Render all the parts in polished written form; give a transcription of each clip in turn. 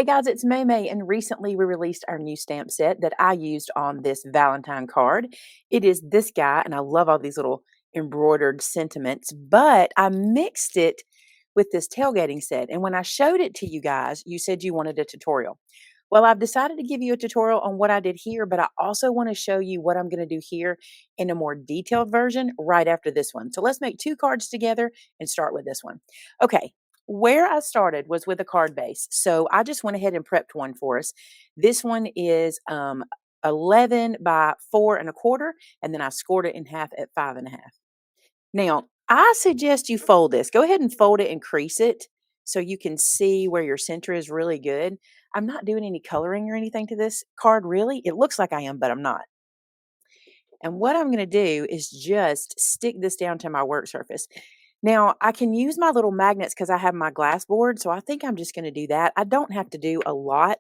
Hey guys, it's Maymay, and recently we released our new stamp set that I used on this Valentine card. It is this guy, and I love all these little embroidered sentiments, but I mixed it with this tailgating set. And when I showed it to you guys, you said you wanted a tutorial. Well, I've decided to give you a tutorial on what I did here, but I also want to show you what I'm going to do here in a more detailed version right after this one. So let's make two cards together and start with this one. Okay, where I started was with a card base. So I just went ahead and prepped one for us. This one is 11 by 4 1/4, and then I scored it in half at 5 1/2. Now, I suggest you fold this. Go ahead and fold it and crease it so you can see where your center is really good. I'm not doing any coloring or anything to this card, really. It looks like I am, but I'm not. And what I'm going to do is just stick this down to my work surface. Now, I can use my little magnets because I have my glass board, so I think I'm just going to do that. I don't have to do a lot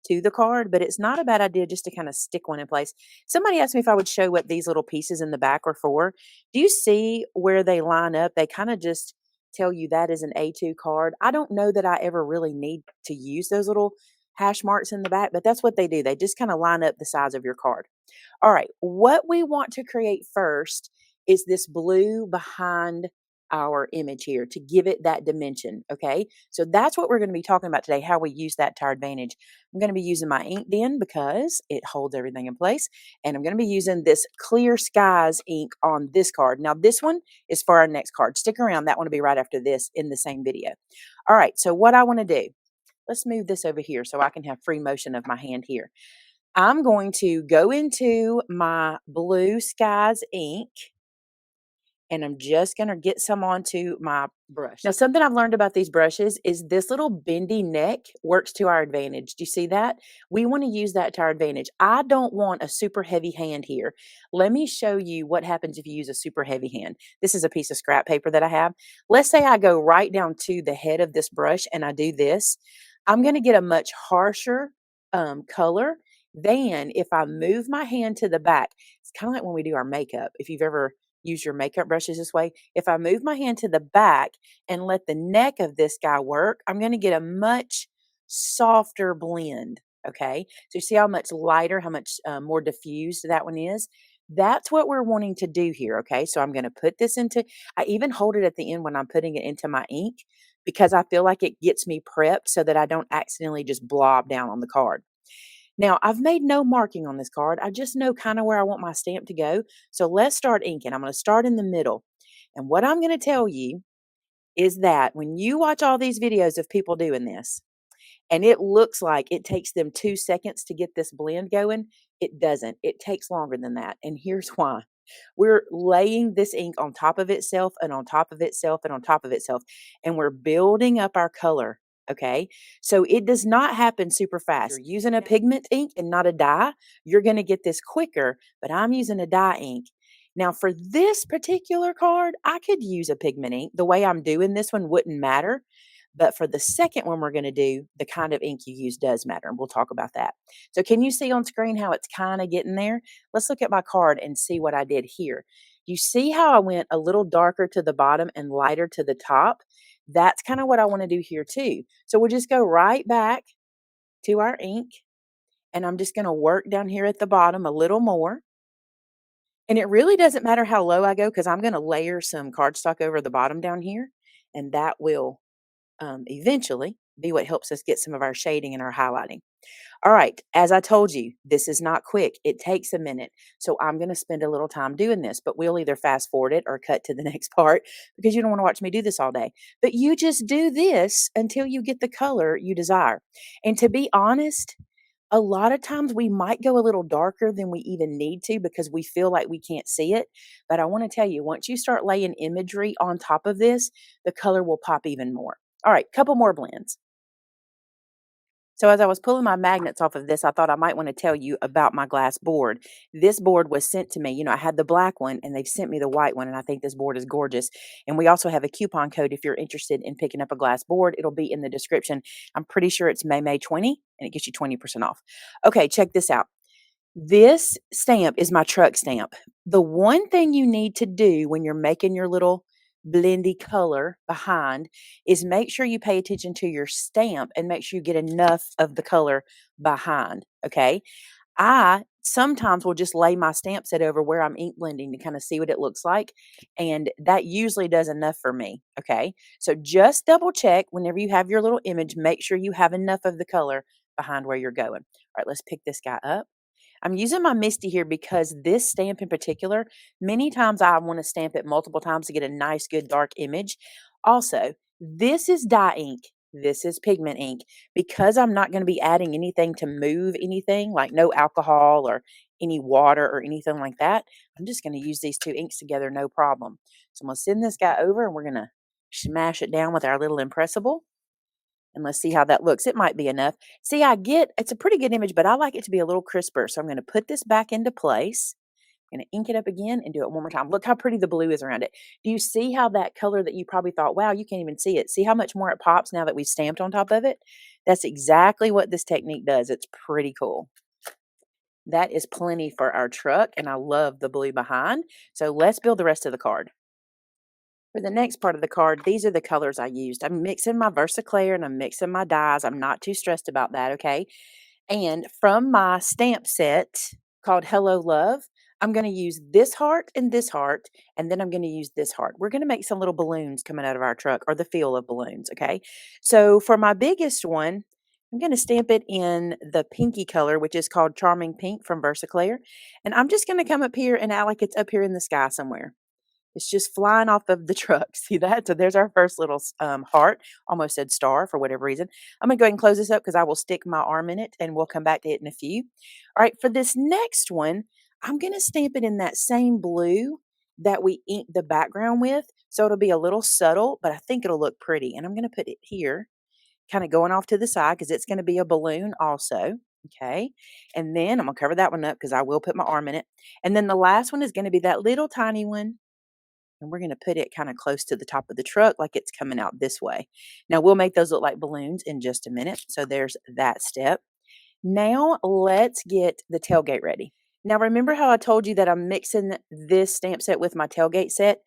to the card, but it's not a bad idea just to kind of stick one in place. Somebody asked me if I would show what these little pieces in the back are for. Do you see where they line up? They kind of just tell you that is an A2 card. I don't know that I ever really need to use those little hash marks in the back, but that's what they do. They just kind of line up the size of your card. All right, what we want to create first is this blue behind our image here to give it that dimension, okay? So that's what we're going to be talking about today, how we use that to our advantage. I'm going to be using my ink den because it holds everything in place, and I'm going to be using this Clear Skies ink on this card. Now, this one is for our next card. Stick around. That one will be right after this in the same video. All right, so what I want to do, let's move this over here so I can have free motion of my hand here. I'm going to go into my Blue Skies ink, and I'm just going to get some onto my brush. Now, something I've learned about these brushes is this little bendy neck works to our advantage. Do you see that? We want to use that to our advantage. I don't want a super heavy hand here. Let me show you what happens if you use a super heavy hand. This is a piece of scrap paper that I have. Let's say I go right down to the head of this brush and I do this. I'm going to get a much harsher color than if I move my hand to the back. It's kind of like when we do our makeup. If you've ever use your makeup brushes this way. If I move my hand to the back and let the neck of this guy work, I'm going to get a much softer blend. Okay. So you see how much lighter, how much more diffused that one is. That's what we're wanting to do here. Okay. So I'm going to put this into, I even hold it at the end when I'm putting it into my ink because I feel like it gets me prepped so that I don't accidentally just blob down on the card. Now, I've made no marking on this card. I just know kind of where I want my stamp to go. So let's start inking. I'm going to start in the middle. And what I'm going to tell you is that when you watch all these videos of people doing this, and it looks like it takes them 2 seconds to get this blend going, it doesn't. It takes longer than that. And here's why. We're laying this ink on top of itself and on top of itself and on top of itself. And we're building up our color. Okay, so it does not happen super fast. If you're using a pigment ink and not a dye, you're going to get this quicker, but I'm using a dye ink. Now, for this particular card, I could use a pigment ink. The way I'm doing this one wouldn't matter. But for the second one we're going to do, the kind of ink you use does matter, and we'll talk about that. So can you see on screen how it's kind of getting there? Let's look at my card and see what I did here. You see how I went a little darker to the bottom and lighter to the top? That's kind of what I want to do here too. So we'll just go right back to our ink, and I'm just going to work down here at the bottom a little more. And it really doesn't matter how low I go because I'm going to layer some cardstock over the bottom down here, and that will eventually be what helps us get some of our shading and our highlighting. All right, as I told you, this is not quick. It takes a minute. So I'm going to spend a little time doing this, but we'll either fast forward it or cut to the next part because you don't want to watch me do this all day. But you just do this until you get the color you desire. And to be honest, a lot of times we might go a little darker than we even need to because we feel like we can't see it. But I want to tell you, once you start laying imagery on top of this, the color will pop even more. All right, couple more blends. So as I was pulling my magnets off of this, I thought I might want to tell you about my glass board. This board was sent to me. You know, I had the black one and they've sent me the white one, and I think this board is gorgeous. And we also have a coupon code if you're interested in picking up a glass board. It'll be in the description. I'm pretty sure it's Maymay20 and it gets you 20% off. Okay, check this out. This stamp is my truck stamp. The one thing you need to do when you're making your little blendy color behind is make sure you pay attention to your stamp and make sure you get enough of the color behind. Okay. I sometimes will just lay my stamp set over where I'm ink blending to kind of see what it looks like. And that usually does enough for me. Okay. So just double check whenever you have your little image, make sure you have enough of the color behind where you're going. All right, let's pick this guy up. I'm using my Misty here because this stamp in particular, many times I want to stamp it multiple times to get a nice, good, dark image. Also, this is dye ink. This is pigment ink. Because I'm not going to be adding anything to move anything, like no alcohol or any water or anything like that, I'm just going to use these two inks together, no problem. So I'm going to send this guy over and we're going to smash it down with our little impressible. And let's see how that looks. It might be enough. See, it's a pretty good image, but I like it to be a little crisper. So I'm going to put this back into place. I'm going to ink it up again and do it one more time. Look how pretty the blue is around it. Do you see how that color that you probably thought, wow, you can't even see it. See how much more it pops now that we've stamped on top of it? That's exactly what this technique does. It's pretty cool. That is plenty for our truck, and I love the blue behind. So let's build the rest of the card. For the next part of the card, these are the colors I used. I'm mixing my Versaclear and I'm mixing my dyes. I'm not too stressed about that, okay? And from my stamp set called Hello Love, I'm going to use this heart, and then I'm going to use this heart. We're going to make some little balloons coming out of our truck, or the feel of balloons, okay? So for my biggest one, I'm going to stamp it in the pinky color, which is called Charming Pink from Versaclear. And I'm just going to come up here and act like it's up here in the sky somewhere. It's just flying off of the truck. See that? So there's our first little heart. Almost said star for whatever reason. I'm going to go ahead and close this up because I will stick my arm in it and we'll come back to it in a few. All right, for this next one, I'm going to stamp it in that same blue that we inked the background with. So it'll be a little subtle, but I think it'll look pretty. And I'm going to put it here, kind of going off to the side because it's going to be a balloon also. Okay. And then I'm going to cover that one up because I will put my arm in it. And then the last one is going to be that little tiny one, and we're going to put it kind of close to the top of the truck like it's coming out this way. Now we'll make those look like balloons in just a minute. So there's that step. Now let's get the tailgate ready. Now remember how I told you that I'm mixing this stamp set with my tailgate set?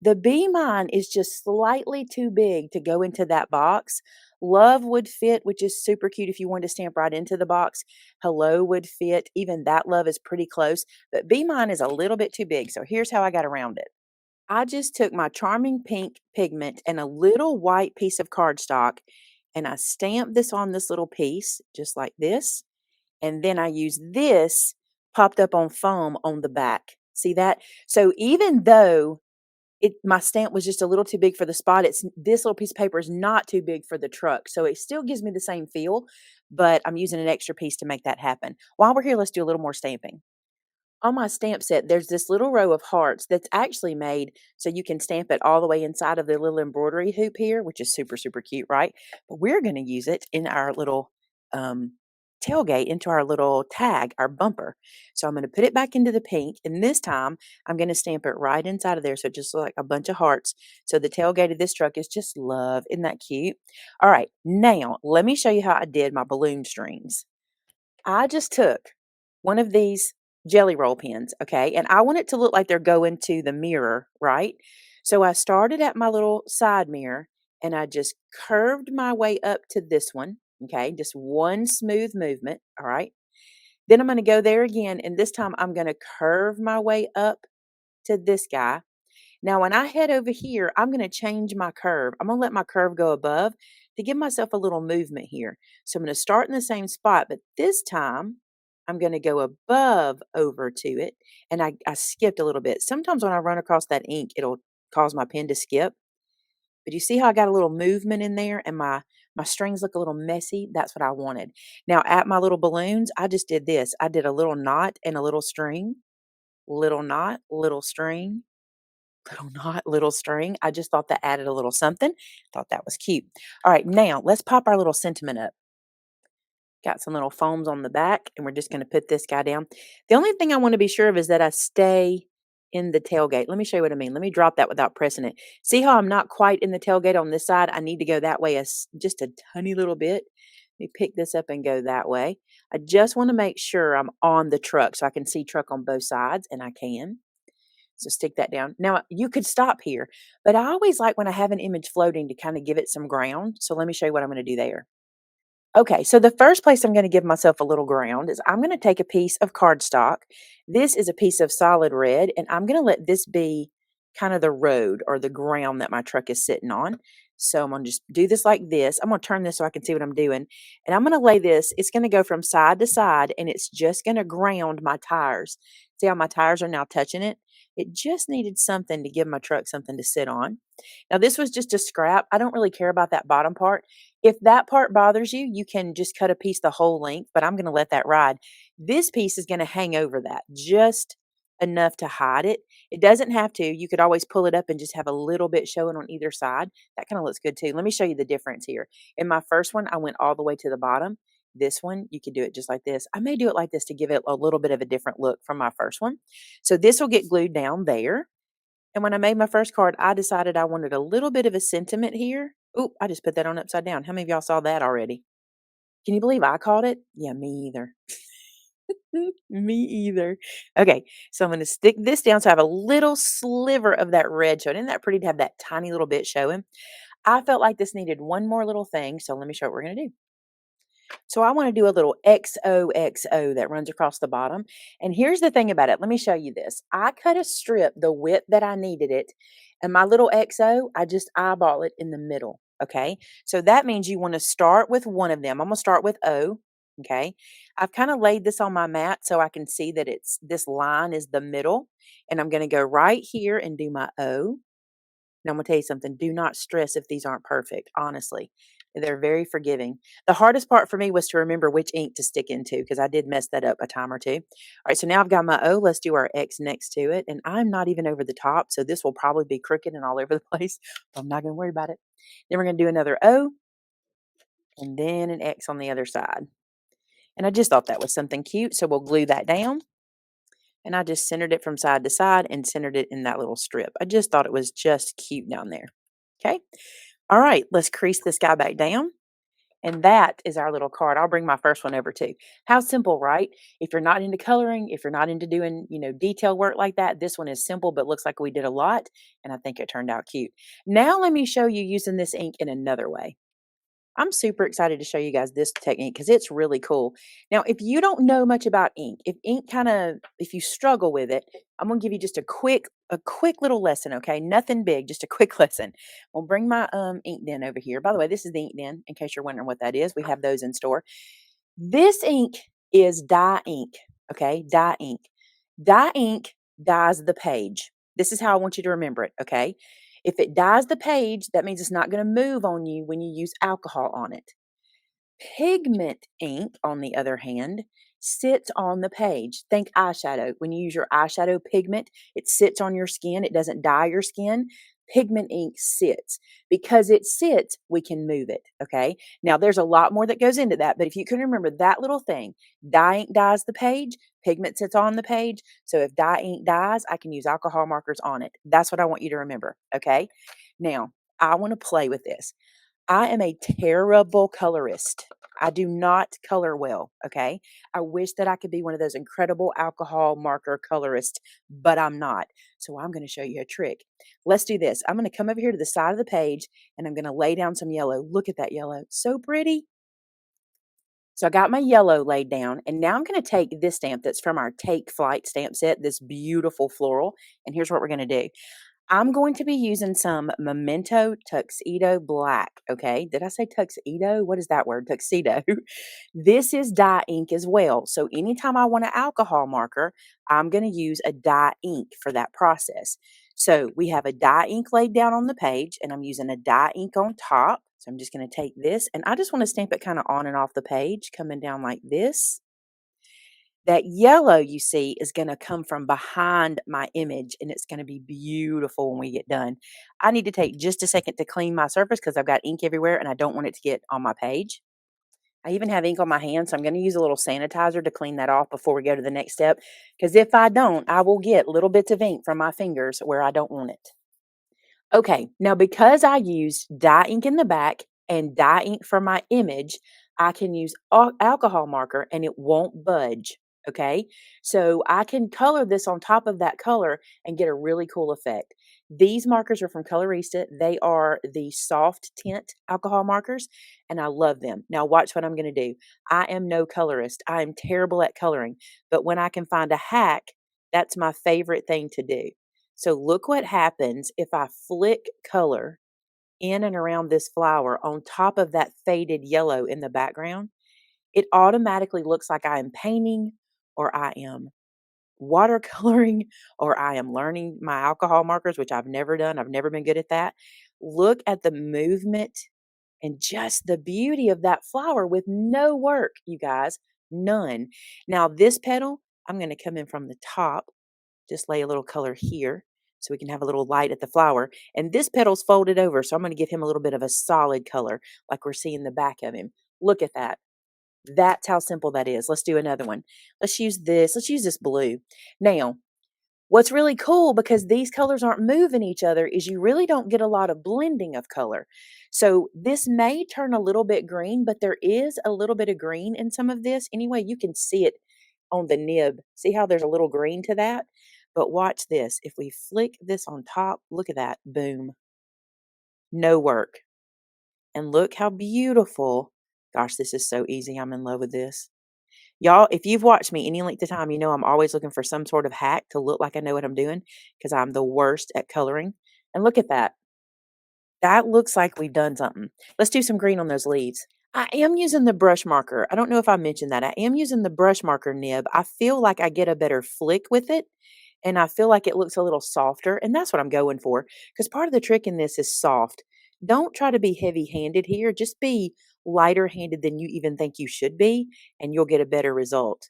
The Be Mine is just slightly too big to go into that box. Love would fit, which is super cute if you wanted to stamp right into the box. Hello would fit. Even that love is pretty close. But Be Mine is a little bit too big. So here's how I got around it. I just took my Charming Pink pigment and a little white piece of cardstock and I stamped this on this little piece just like this. And then I used this popped up on foam on the back. See that? So even though my stamp was just a little too big for the spot, this little piece of paper is not too big for the truck. So it still gives me the same feel, but I'm using an extra piece to make that happen. While we're here, let's do a little more stamping. On my stamp set, there's this little row of hearts that's actually made so you can stamp it all the way inside of the little embroidery hoop here, which is super, super cute, right? But we're going to use it in our little um, tailgate, into our little tag, our bumper. So I'm going to put it back into the pink, and this time I'm going to stamp it right inside of there. So it just looks like a bunch of hearts. So the tailgate of this truck is just love. Isn't that cute? All right, now let me show you how I did my balloon strings. I just took one of these jelly roll pens, okay, and I want it to look like they're going to the mirror, right? So I started at my little side mirror and I just curved my way up to this one, okay, just one smooth movement, all right. Then I'm going to go there again, and this time I'm going to curve my way up to this guy. Now, when I head over here, I'm going to change my curve. I'm going to let my curve go above to give myself a little movement here. So I'm going to start in the same spot, but this time I'm going to go above over to it. And I skipped a little bit. Sometimes when I run across that ink, it'll cause my pen to skip. But you see how I got a little movement in there and my strings look a little messy? That's what I wanted. Now, at my little balloons, I just did this. I did a little knot and a little string, little knot, little string, little knot, little string. I just thought that added a little something. Thought that was cute. All right, now let's pop our little sentiment up. Got some little foams on the back, and we're just going to put this guy down. The only thing I want to be sure of is that I stay in the tailgate. Let me show you what I mean. Let me drop that without pressing it. See how I'm not quite in the tailgate on this side? I need to go that way just a tiny little bit. Let me pick this up and go that way. I just want to make sure I'm on the truck so I can see truck on both sides, and I can. So stick that down. Now you could stop here, but I always like when I have an image floating to kind of give it some ground. So let me show you what I'm going to do there. Okay, so the first place I'm going to give myself a little ground is I'm going to take a piece of cardstock. This is a piece of solid red, and I'm going to let this be kind of the road or the ground that my truck is sitting on. So I'm going to just do this like this. I'm going to turn this so I can see what I'm doing. And I'm going to lay this, it's going to go from side to side, and it's just going to ground my tires. See how my tires are now touching it? It just needed something to give my truck something to sit on. Now, this was just a scrap. I don't really care about that bottom part. If that part bothers you, you can just cut a piece the whole length, but I'm going to let that ride. This piece is going to hang over that just enough to hide it. It doesn't have to. You could always pull it up and just have a little bit showing on either side. That kind of looks good too. Let me show you the difference here. In my first one, I went all the way to the bottom. This one, you could do it just like this. I may do it like this to give it a little bit of a different look from my first one. So this will get glued down there. And when I made my first card, I decided I wanted a little bit of a sentiment here. Oop, I just put that on upside down. How many of y'all saw that already? Can you believe I caught it? Yeah, me either. Me either. Okay, so I'm going to stick this down so I have a little sliver of that red showing. Isn't that pretty to have that tiny little bit showing? I felt like this needed one more little thing, so let me show you what we're going to do. So I want to do a little XOXO that runs across the bottom. And here's the thing about it. Let me show you this. I cut a strip the width that I needed it. And my little XO, I just eyeball it in the middle. Okay. So that means you want to start with one of them. I'm going to start with O. Okay. I've kind of laid this on my mat so I can see that this line is the middle. And I'm going to go right here and do my O. Now, I'm going to tell you something. Do not stress if these aren't perfect, honestly. They're very forgiving. The hardest part for me was to remember which ink to stick into because I did mess that up a time or two. All right, so now I've got my O. Let's do our X next to it. And I'm not even over the top, so this will probably be crooked and all over the place. But I'm not going to worry about it. Then we're going to do another O and then an X on the other side. And I just thought that was something cute, so we'll glue that down. And I just centered it from side to side and centered it in that little strip. I just thought it was just cute down there. Okay. All right, let's crease this guy back down. And that is our little card. I'll bring my first one over too. How simple, right? If you're not into coloring, if you're not into doing, detail work like that, this one is simple, but looks like we did a lot. And I think it turned out cute. Now let me show you using this ink in another way. I'm super excited to show you guys this technique because it's really cool. Now, if you don't know much about ink, if you struggle with it, I'm going to give you just a quick little lesson, okay? Nothing big, just a quick lesson. We'll bring my ink den over here. By the way, this is the ink den, in case you're wondering what that is. We have those in store. This ink is dye ink, okay? Dye ink. Dye ink dyes the page. This is how I want you to remember it, okay? If it dyes the page, that means it's not going to move on you when you use alcohol on it. Pigment ink, on the other hand, sits on the page. Think eyeshadow. When you use your eyeshadow pigment, it sits on your skin. It doesn't dye your skin. Pigment ink sits. Because it sits, we can move it, okay? Now, there's a lot more that goes into that, but if you can remember that little thing, dye ink dyes the page, pigment sits on the page. So if dye ink dyes, I can use alcohol markers on it. That's what I want you to remember, okay? Now, I want to play with this. I am a terrible colorist. I do not color well, okay? I wish that I could be one of those incredible alcohol marker colorists, but I'm not. So I'm going to show you a trick. Let's do this. I'm going to come over here to the side of the page and I'm going to lay down some yellow. Look at that yellow. So pretty. So I got my yellow laid down, and now I'm going to take this stamp that's from our Take Flight stamp set, this beautiful floral, and here's what we're going to do. I'm going to be using some Memento Tuxedo Black, okay? Did I say tuxedo? What is that word? Tuxedo. This is dye ink as well. So anytime I want an alcohol marker, I'm going to use a dye ink for that process. So we have a dye ink laid down on the page, and I'm using a dye ink on top. So I'm just going to take this, and I just want to stamp it kind of on and off the page, coming down like this. That yellow you see is going to come from behind my image, and it's going to be beautiful when we get done. I need to take just a second to clean my surface because I've got ink everywhere and I don't want it to get on my page. I even have ink on my hands, so I'm going to use a little sanitizer to clean that off before we go to the next step, because if I don't, I will get little bits of ink from my fingers where I don't want it. Okay, now because I used dye ink in the back and dye ink for my image, I can use alcohol marker and it won't budge. Okay, so I can color this on top of that color and get a really cool effect. These markers are from Colorista. They are the soft tint alcohol markers, and I love them. Now, watch what I'm going to do. I am no colorist. I am terrible at coloring, but when I can find a hack, that's my favorite thing to do. So, look what happens if I flick color in and around this flower on top of that faded yellow in the background. It automatically looks like I am painting or I am watercoloring or I am learning my alcohol markers, which I've never done. I've never been good at that. Look at the movement and just the beauty of that flower with no work, you guys, none. Now, this petal, I'm going to come in from the top, just lay a little color here so we can have a little light at the flower. And this petal's folded over, so I'm going to give him a little bit of a solid color like we're seeing the back of him. Look at that. That's how simple that is. Let's do another one. Let's use this. Let's use this blue. Now, what's really cool because these colors aren't moving each other is you really don't get a lot of blending of color. So this may turn a little bit green, but there is a little bit of green in some of this. Anyway, you can see it on the nib. See how there's a little green to that? But watch this. If we flick this on top, look at that. Boom. No work. And look how beautiful. Gosh, this is so easy. I'm in love with this. Y'all, if you've watched me any length of time, you know I'm always looking for some sort of hack to look like I know what I'm doing because I'm the worst at coloring. And look at that. That looks like we've done something. Let's do some green on those leaves. I am using the brush marker. I don't know if I mentioned that. I am using the brush marker nib. I feel like I get a better flick with it and I feel like it looks a little softer. And that's what I'm going for because part of the trick in this is soft. Don't try to be heavy handed here. Just be lighter handed than you even think you should be, and you'll get a better result.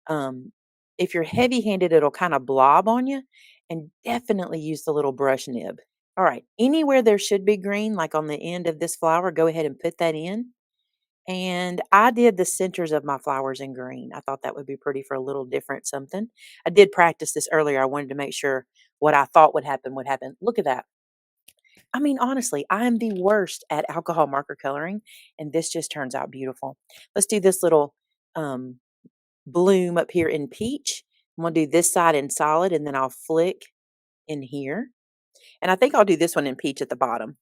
Um, if you're heavy handed, it'll kind of blob on you, and definitely use the little brush nib. All right, anywhere there should be green, like on the end of this flower, go ahead and put that in. And I did the centers of my flowers in green. I thought that would be pretty for a little different something. I did practice this earlier. I wanted to make sure what I thought would happen would happen. Look at that. I mean, honestly, I am the worst at alcohol marker coloring, and this just turns out beautiful. Let's do this little um, bloom up here in peach. I'm going to do this side in solid, and then I'll flick in here. And I think I'll do this one in peach at the bottom.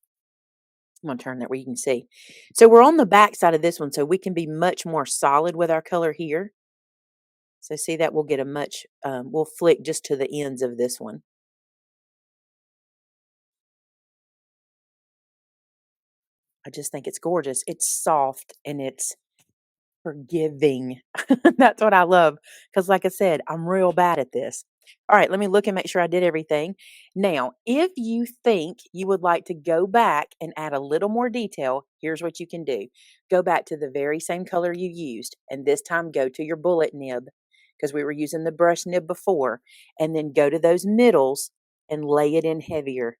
I'm going to turn that where you can see. So we're on the back side of this one, so we can be much more solid with our color here. So see that we'll get a much, we'll flick just to the ends of this one. I just think it's gorgeous. It's soft and it's forgiving. That's what I love. Because, like I said, I'm real bad at this. All right, let me look and make sure I did everything. Now, if you think you would like to go back and add a little more detail, here's what you can do. Go back to the very same color you used, and this time go to your bullet nib because we were using the brush nib before, and then go to those middles and lay it in heavier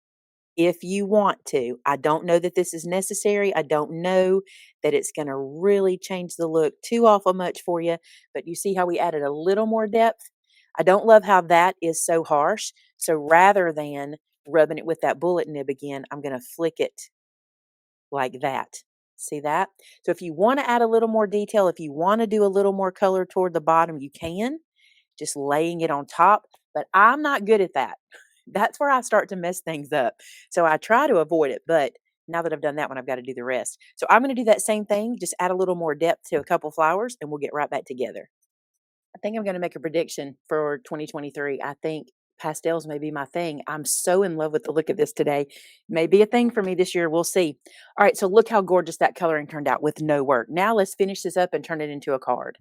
if you want to. I don't know that this is necessary. I don't know that it's going to really change the look too awful much for you, but you see how we added a little more depth? I don't love how that is so harsh. So rather than rubbing it with that bullet nib again, I'm going to flick it like that. See that? So if you want to add a little more detail, if you want to do a little more color toward the bottom, you can, just laying it on top. But I'm not good at that. That's where I start to mess things up. So I try to avoid it, but now that I've done that one, I've got to do the rest. So I'm going to do that same thing, just add a little more depth to a couple flowers, and we'll get right back together. I think I'm going to make a prediction for 2023. I think pastels may be my thing. I'm so in love with the look of this today. May be a thing for me this year. We'll see. All right, so look how gorgeous that coloring turned out with no work. Now let's finish this up and turn it into a card.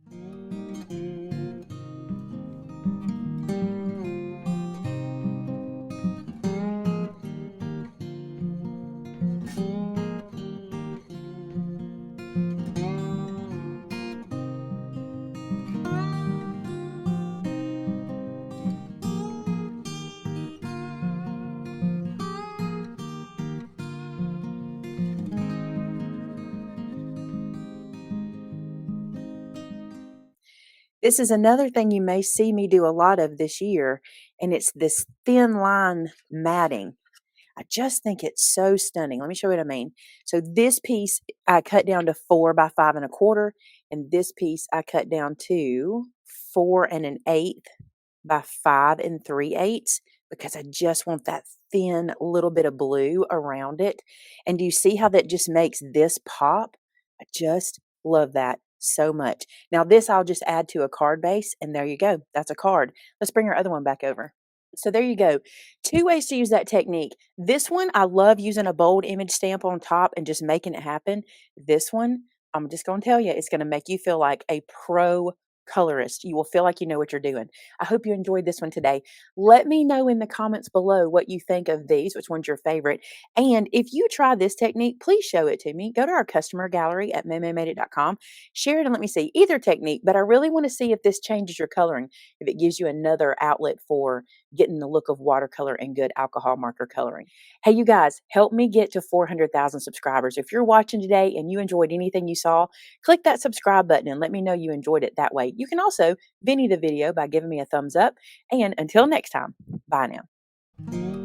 This is another thing you may see me do a lot of this year, and it's this thin line matting. I just think it's so stunning. Let me show you what I mean. So this piece I cut down to 4 by 5 1/4, and this piece I cut down to 4 1/8 by 5 3/8 because I just want that thin little bit of blue around it. And do you see how that just makes this pop? I just love that so much. Now this I'll just add to a card base and there you go. That's a card. Let's bring our other one back over. So there you go. Two ways to use that technique. This one, I love using a bold image stamp on top and just making it happen. This one, I'm just going to tell you, it's going to make you feel like a pro colorist. You will feel like you know what you're doing. I hope you enjoyed this one today. Let me know in the comments below what you think of these, which one's your favorite. And if you try this technique, please show it to me. Go to our customer gallery at MaymayMadeIt.com. Share it and let me see either technique, but I really want to see if this changes your coloring, if it gives you another outlet for getting the look of watercolor and good alcohol marker coloring. Hey, you guys, help me get to 400,000 subscribers. If you're watching today and you enjoyed anything you saw, click that subscribe button and let me know you enjoyed it that way. You can also Vinny the video by giving me a thumbs up. And until next time, bye now.